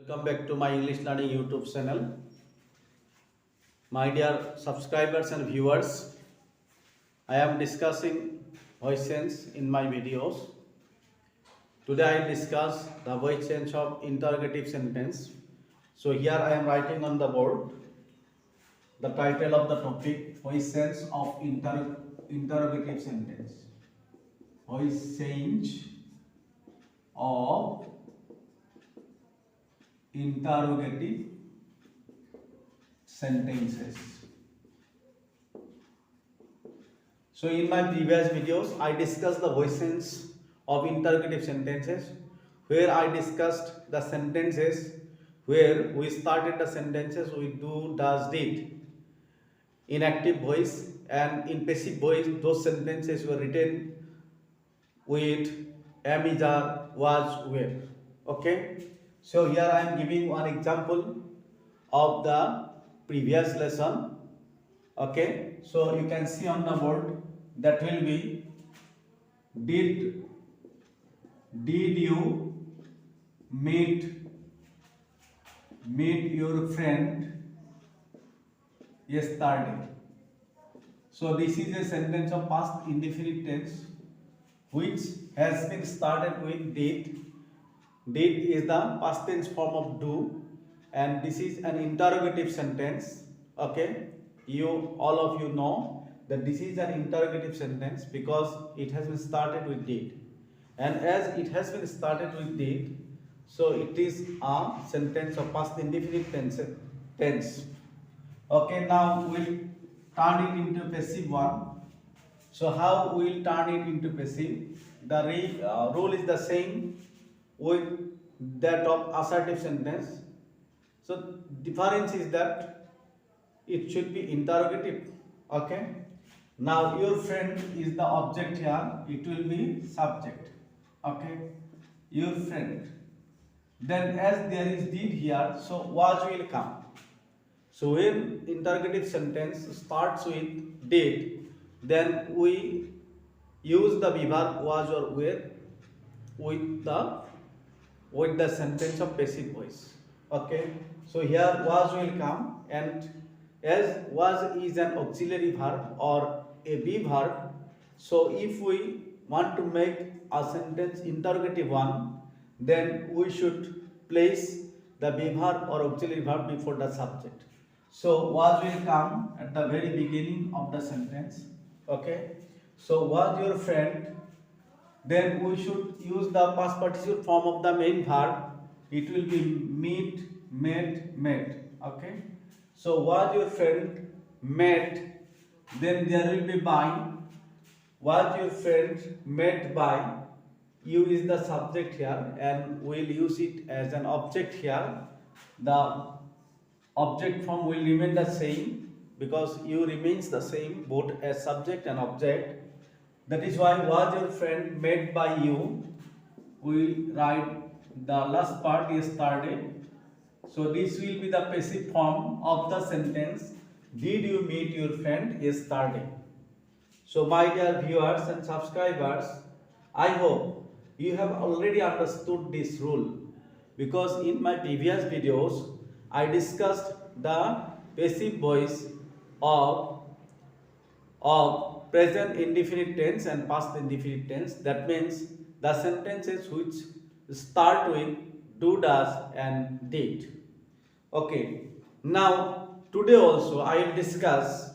Welcome back to my English Learning YouTube channel. My dear subscribers and viewers, I am discussing voice change in my videos. Today I will discuss the voice change of interrogative sentence. So here I am writing on the board the title of the topic, voice change of interrogative sentence. Voice change of interrogative sentences. So in my previous videos, I discussed the voice change of interrogative sentences, where I discussed the sentences where we started the sentences with do, does, did in active voice, and in passive voice those sentences were written with am, is, are, was, were. Okay. So here I am giving one example of the previous lesson. Okay, so you can see on the board that will be did you meet your friend yesterday? So this is a sentence of past indefinite tense which has been started with did. Did is the past tense form of do, and this is an interrogative sentence. Okay, all of you know that this is an interrogative sentence because it has been started with did, and as it has been started with did, so it is a sentence of past indefinite tense. Okay, now we'll turn it into passive one. So how we'll turn it into passive? The rule is the same with that of assertive sentence. So difference is that it should be interrogative. Okay. Now your friend is the object here. It will be subject. Okay. Your friend. Then as there is did here, so was will come. So when interrogative sentence starts with did, then we use the verb was or were with the sentence of passive voice. Okay, so here was will come, and as was is an auxiliary verb or a be verb, so if we want to make a sentence interrogative one, then we should place the be verb or auxiliary verb before the subject. So was will come at the very beginning of the sentence. Okay, so was your friend, then we should use the past participle form of the main verb. It will be meet, met. Okay, so was your friend met, then there will be by. Was your friend met by, you is the subject here, and we'll use it as an object here. The object form will remain the same because you remains the same both as subject and object. That is why was your friend met by you, we write the last part yesterday. So this will be the passive form of the sentence, did you meet your friend yesterday? So my dear viewers and subscribers, I hope you have already understood this rule, because in my previous videos I discussed the passive voice of present indefinite tense and past indefinite tense. That means the sentences which start with do, does and did. Okay, now today also I will discuss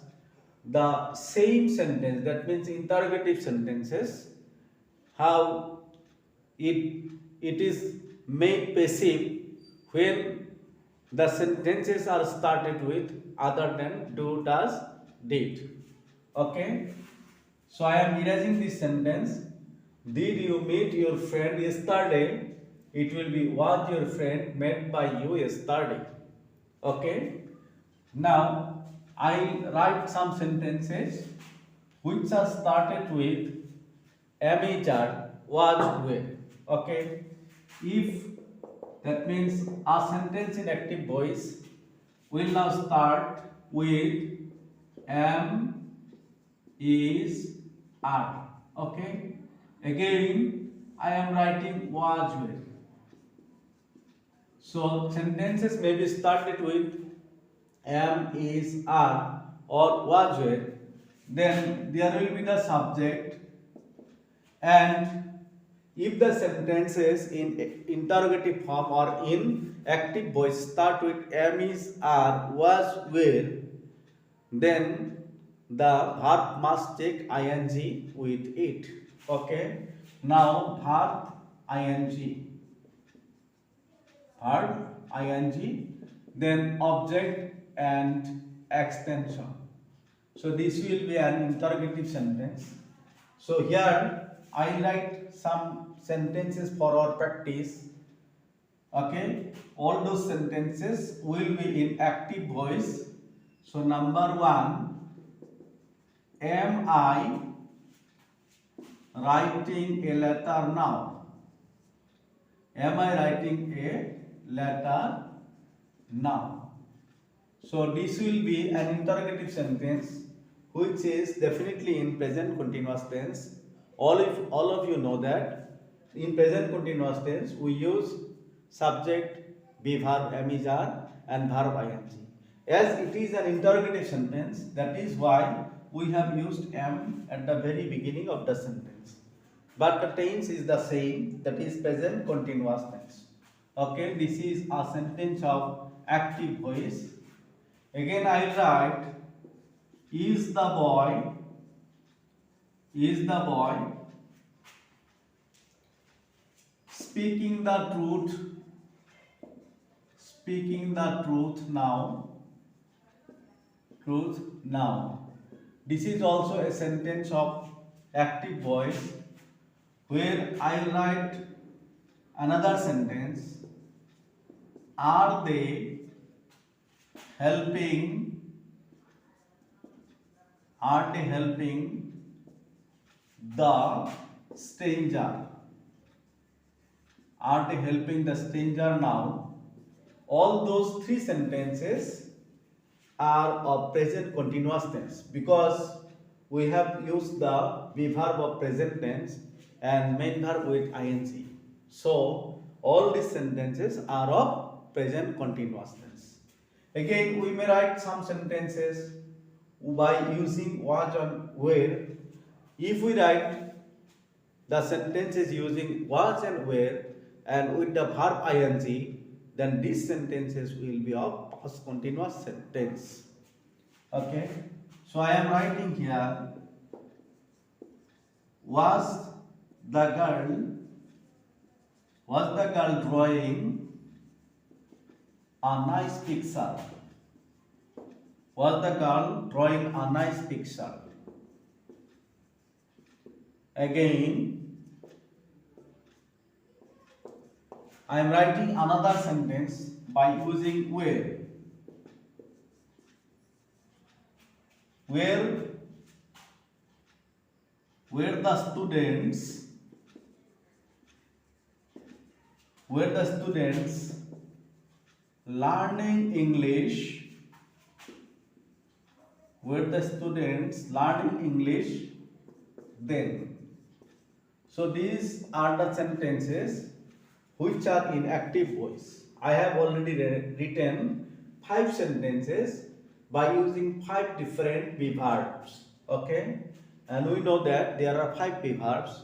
the same sentence, that means interrogative sentences, how it is made passive when the sentences are started with other than do, does, did. Okay, so I am erasing this sentence. Did you meet your friend yesterday? It will be was your friend met by you yesterday. Okay, now I write some sentences which are started with am, is, are, was, were. Okay, if that means a sentence in active voice will now start with am, is, are. Okay, again I am writing was, were. So sentences may be started with am, is, are, or was, were. Then there will be the subject, and if the sentences in interrogative form or in active voice start with am, is, are, was, were, then the verb must take ing with it. Okay. Now verb ing, then object and extension. So this will be an interrogative sentence. So here I write some sentences for our practice. Okay, all those sentences will be in active voice. So number one, am I writing a letter now? Am I writing a letter now? So this will be an interrogative sentence which is definitely in present continuous tense. All of you know that in present continuous tense we use subject, be verb, am, is, are, and verb ing. As it is an interrogative sentence, that is why we have used am at the very beginning of the sentence. But the tense is the same, that is present continuous tense. Okay, this is a sentence of active voice. Again I will write, is the boy speaking the truth now. This is also a sentence of active voice where I write another sentence, are they helping the stranger? Are they helping the stranger now? All those three sentences are of present continuous tense because we have used the be verb of present tense and main verb with ing. So all these sentences are of present continuous tense. Again, we may write some sentences by using was and were. If we write the sentences using was and were and with the verb ing, then these sentences will be of past continuous tense. Okay, so I am writing here, was the girl drawing a nice picture? Was the girl drawing a nice picture? Again, I am writing another sentence by using where. Where the students learning English, then. So these are the sentences which are in active voice. I have already written 5 sentences by using 5 different be verbs. Okay, and we know that there are 5 be verbs.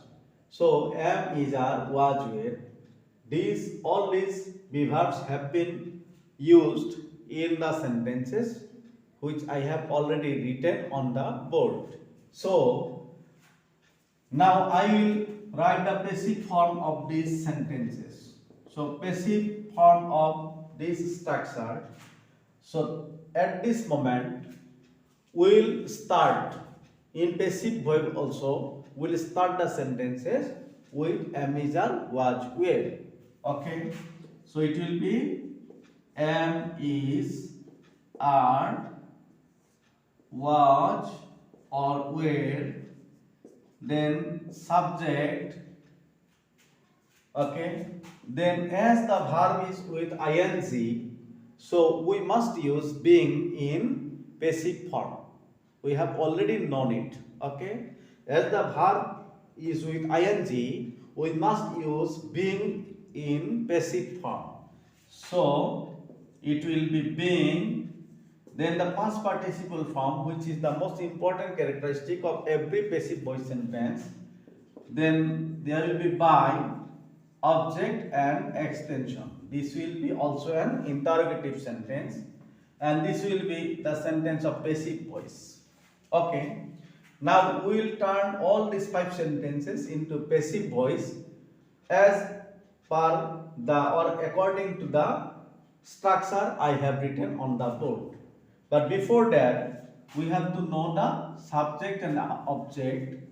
So am, is, are, was, were. All these be verbs have been used in the sentences which I have already written on the board. So now I will write the passive form of these sentences. So passive form of this structure. So at this moment we will start in passive verb also. We will start the sentences with am, is, are, was, were. Okay, so it will be am, is, are, was or were, then subject. Okay, then as the verb is with ing, so we must use being in passive form. We have already known it. Okay, as the verb is with ing, we must use being in passive form. So it will be being. Then the past participle form, which is the most important characteristic of every passive voice sentence. Then there will be by, object and extension. This will be also an interrogative sentence, and this will be the sentence of passive voice. Okay. Now we will turn all these 5 sentences into passive voice as per the or according to the structure I have written on the board. But before that, we have to know the subject and object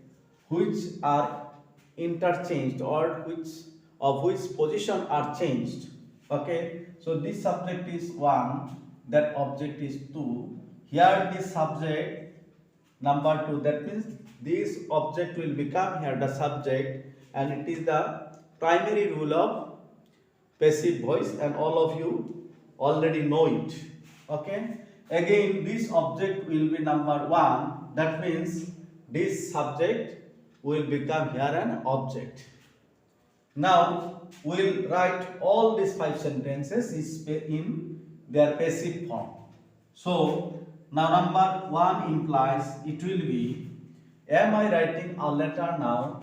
which are interchanged or which position are changed. Okay, so this subject is 1, that object is 2. Here this subject number 2, that means this object will become here the subject, and it is the primary rule of passive voice, and all of you already know it. Okay, again this object will be number 1, that means this subject will become here an object. Now we will write all these 5 sentences in their passive form. So now number 1 implies it will be, am I writing a letter now?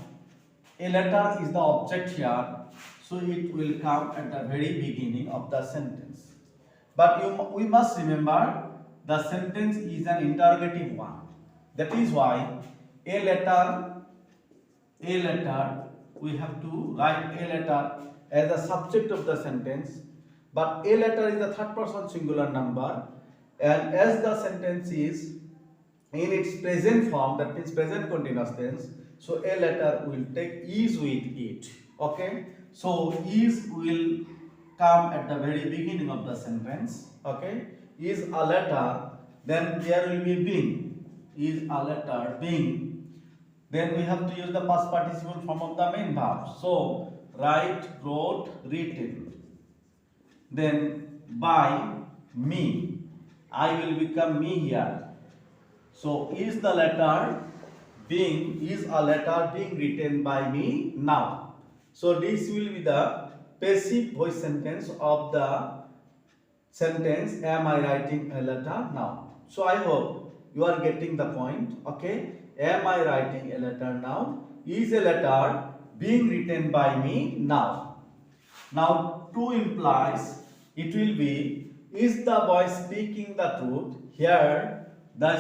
A letter is the object here, so it will come at the very beginning of the sentence. But we must remember the sentence is an interrogative one. That is why a letter, we have to write a letter as the subject of the sentence. But a letter is the third person singular number, and as the sentence is in its present form, that means present continuous tense, so a letter will take is with it. Okay, so is will come at the very beginning of the sentence. Okay, is a letter, then there will be being, is a letter being. Then we have to use the past participle form of the main verb. So write, wrote, written. Then by me, I will become me here. So is the letter being, is a letter being written by me now. So this will be the passive voice sentence of the sentence, am I writing a letter now? So I hope you are getting the point. Okay, am I writing a letter now? Is a letter being written by me now? Now 2 implies it will be, is the boy speaking the truth? Here the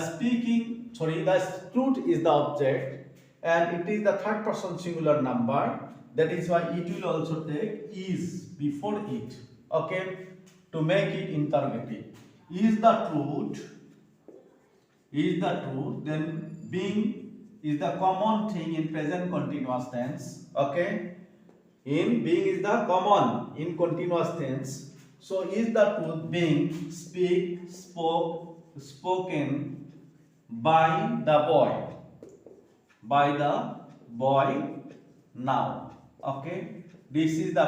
truth is the object, and it is the third person singular number. That is why it will also take is before it. Okay, to make it interrogative. Is the truth, then being is the common thing in present continuous tense. Okay, in being is the common in continuous tense. So is the truth being spoken by the boy now. Okay, this is the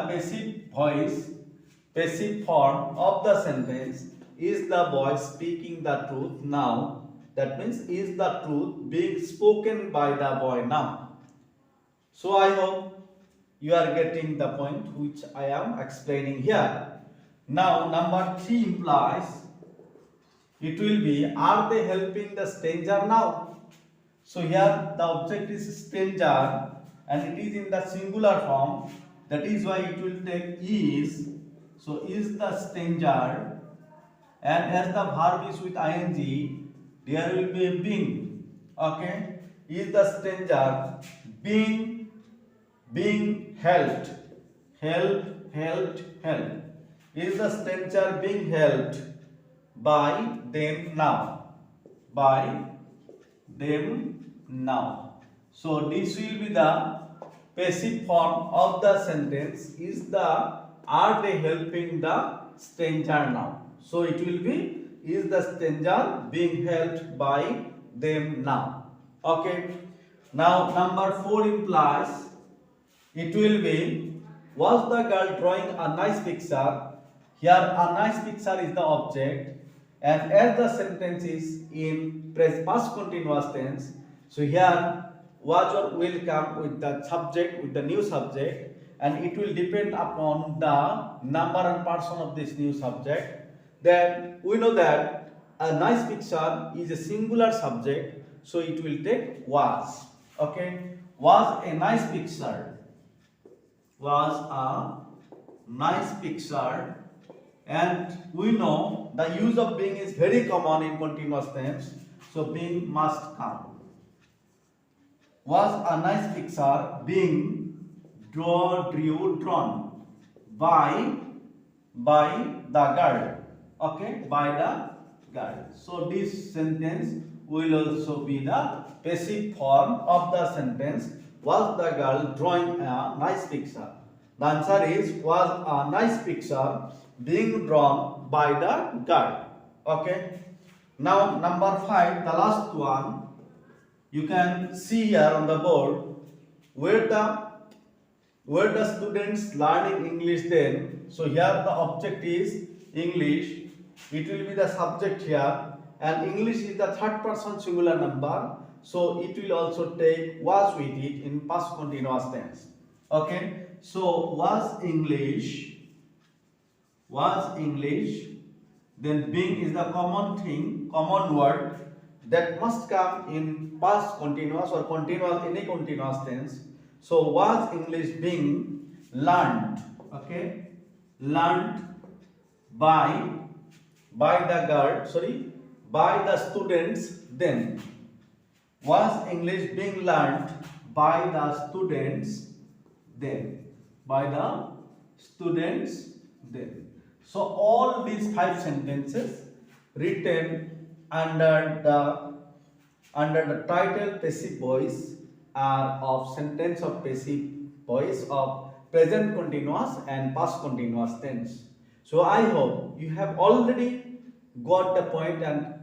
passive form of the sentence, is the boy speaking the truth now. That means is the truth being spoken by the boy now. So I hope you are getting the point which I am explaining here. Now number 3 implies it will be, are they helping the stranger now? So here the object is stranger and it is in the singular form. That is why it will take is. So is the stranger, and as the verb is with ing, there will be a being. Okay, is the stranger being helped? Helped. Is the stranger being helped by them now? By them now. So this will be the passive form of the sentence, is the, are they helping the stranger now? So it will be, is the stranger being helped by them now? Okay. Now number 4 implies it will be, was the girl drawing a nice picture? Here a nice picture is the object, and as the sentence is in past continuous tense, so here was or will come with the subject, with the new subject, and it will depend upon the number and person of this new subject. Then we know that a nice picture is a singular subject, so it will take was. Okay, was a nice picture. Was a nice picture, and we know the use of being is very common in continuous tense, so being must come. Was a nice picture being drawn by the girl. Okay, by the girl. So this sentence will also be the passive form of the sentence. Was the girl drawing a nice picture? The answer is was a nice picture being drawn by the girl. Okay. Now number 5, the last one. You can see here on the board where the students learning English then. So here the object is English. It will be the subject here, and English is the third person singular number. So it will also take was with it in past continuous tense. Okay. So was English. Then being is the common thing, common word that must come in past continuous or continuous, any continuous tense. So was English being learned. Okay, learned by the students then. Was English being learned by the students then? By the students then. So all these 5 sentences written under the title passive voice are of sentence of passive voice of present continuous and past continuous tense. So I hope you have already got the point and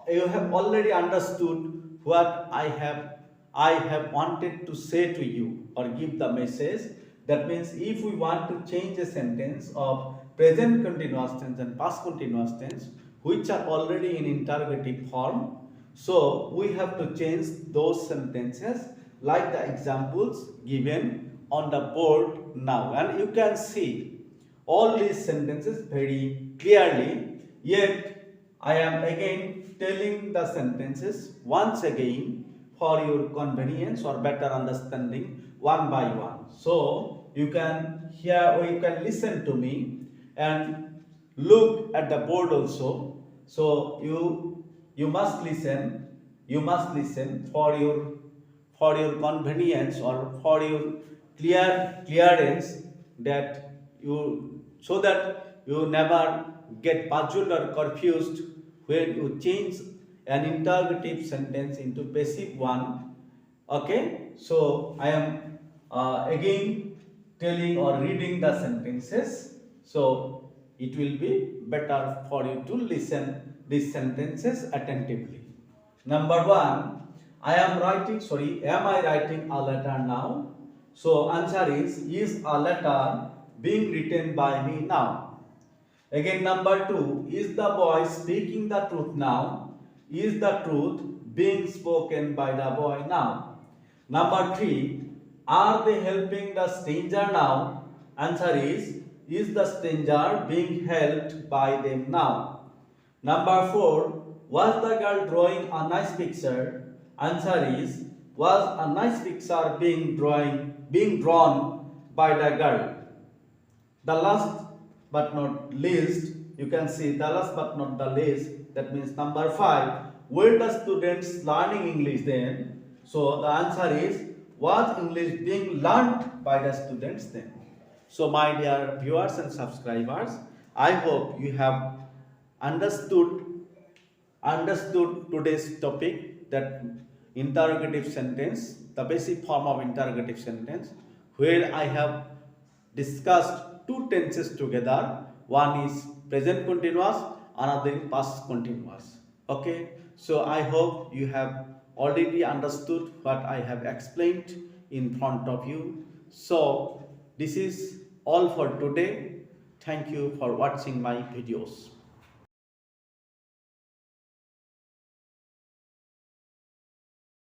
you have already understood what I have wanted to say to you or give the message. That means if we want to change a sentence of present continuous tense and past continuous tense which are already in interrogative form, so we have to change those sentences like the examples given on the board now, and you can see all these sentences very clearly. Yet I am again telling the sentences once again for your convenience or better understanding one by one. So you can hear or you can listen to me and look at the board also. So you must listen for your convenience or for your clearance, that you, so that you never get puzzled or confused when you change an interrogative sentence into passive one. Okay, so I am again telling or reading the sentences, so it will be better for you to listen these sentences attentively. Number 1, am I writing a letter now? So answer is a letter being written by me now? Again, number 2, is the boy speaking the truth now? Is the truth being spoken by the boy now? Number 3, are they helping the stranger now? Answer is the stranger being helped by them now? Number 4, was the girl drawing a nice picture? Answer is, was a nice picture being drawn by the girl? The last but not least, you can see the last but not the least, that means number 5, were the students learning English then? So the answer is, was English being learnt by the students then? So my dear viewers and subscribers, I hope you have understood today's topic, that interrogative sentence, the basic form of interrogative sentence, where I have discussed 2 tenses together. One is present continuous, another is past continuous. Okay, so I hope you have already understood what I have explained in front of you. So this is all for today. Thank you for watching my videos.